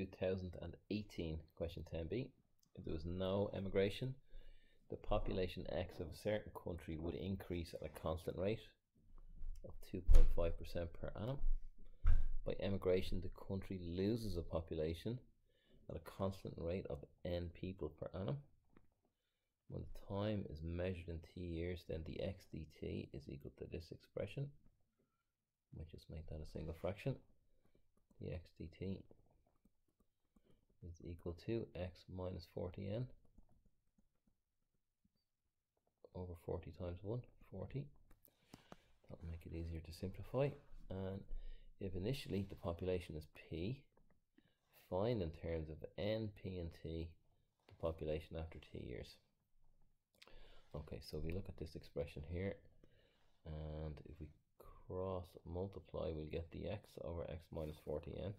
2018 question 10b. If there was no emigration, the population X of a certain country would increase at a constant rate of 2.5% per annum. By emigration, the country loses a population at a constant rate of n people per annum. When the time is measured in t years, then the x dt is equal to this expression. Might just make that a single fraction. The x dt is equal to x minus 40n over 40 times 1, 40. That'll make it easier to simplify. And if initially the population is p, find in terms of n, p and t the population after t years. Okay, so we look at this expression here, and if we cross multiply, we'll get the x over x minus 40n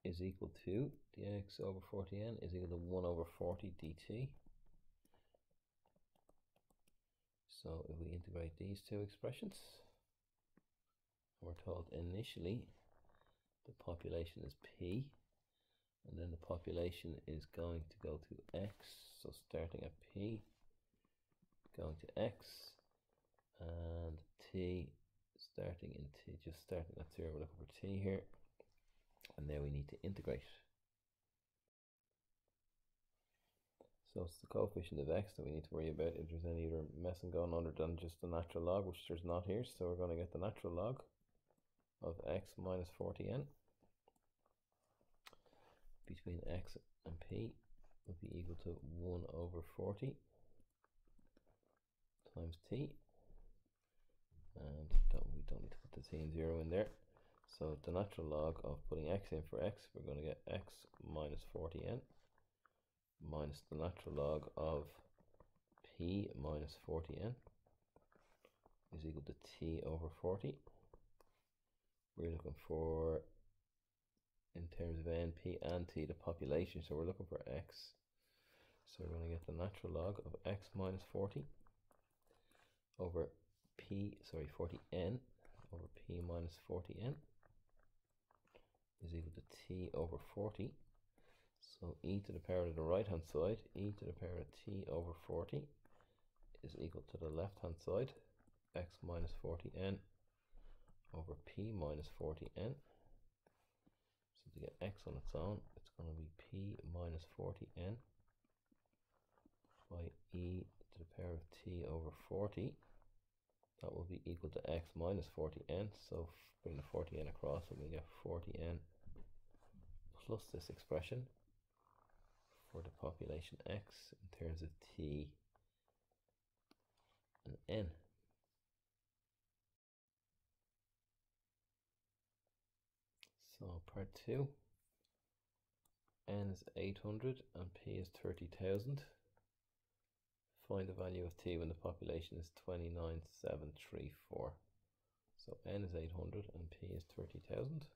is equal to the x over 40n is equal to 1 over 40 dt. So if we integrate these two expressions, we're told initially the population is p, and then the population is going to go to x, so starting at p, going to x, and t starting in t, just starting at 0, we're looking for t here, and now we need to integrate. So it's the coefficient of x that we need to worry about if there's any other messing going on other than just the natural log, which there's not here. So we're going to get the natural log of x minus 40n between x and p would be equal to 1 over 40 times t, and we don't need to put the t and 0 in there. So the natural log of putting x in for x, we're going to get x minus 40n minus the natural log of p minus 40n is equal to t over 40. We're looking for, in terms of n, p and t, the population, so we're looking for x. So we're going to get the natural log of x minus 40 over 40n over p minus 40n is equal to t over 40. So e to the power of the right hand side, e to the power of t over 40 is equal to the left hand side, x minus 40n over p minus 40n. So to get x on its own, it's going to be p minus 40n by e to the power of t over 40. That will be equal to x minus 40n. So bring the 40n across and we get 40n plus this expression for the population x in terms of t and n. So part 2, n is 800 and p is 30,000. Find the value of t when the population is 29,734. So n is 800 and p is 30,000.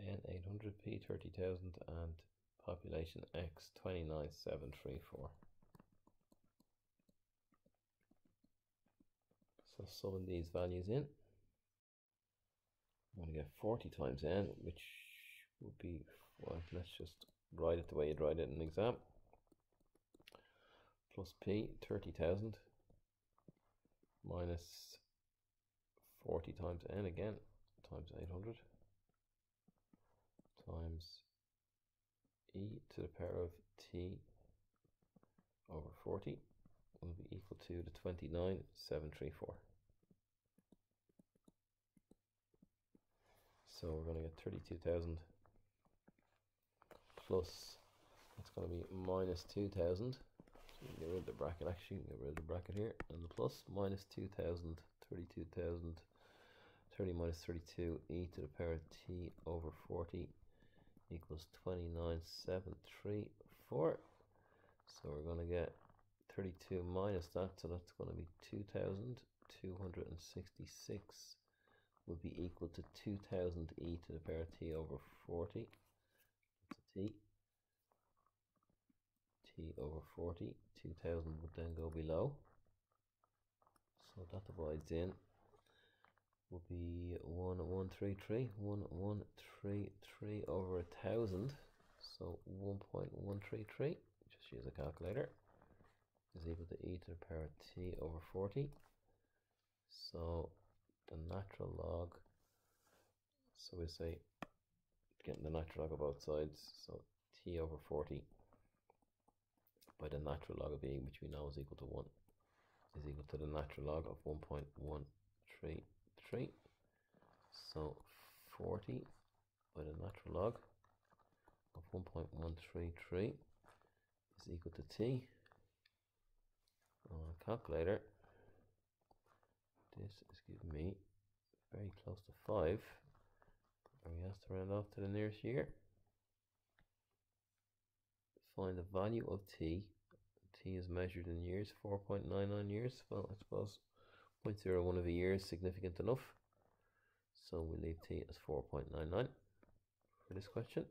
N 800, p 30,000, and population x 29,734. So summing these values in, I'm going to get 40 times n, which would be, well, let's just write it the way you'd write it in an exam, plus p 30,000 minus 40 times n again times 800 times e to the power of t over 40 will be equal to the 29,734. So we're going to get 32,000 plus, it's going to be minus 2,000. So we can get rid of the bracket, actually, we can get rid of the bracket here, and the plus minus 2,000, 32,000, 30 minus 32, e to the power of t over 40 equals 29,734. So we're going to get 32 minus that, so that's going to be 2,266 would be equal to 2,000 e to the power of t over 40. That's a t. T t over 40. 2000 would then go below. So that divides in will be 1133. 1133 over 1000. So 1.133. Just use a calculator. Is equal to e to the power t over 40. So the natural log. So we say getting the natural log of both sides. So t over 40 by the natural log of e, which we know is equal to 1, is equal to the natural log of 1.133. So 40 by the natural log of 1.133 is equal to t. On a calculator, this is giving me very close to 5. And we have to round off to the nearest year. Find the value of t. T is measured in years, 4.99 years. Well, I suppose 0.01 of a year is significant enough. So we leave t as 4.99 for this question.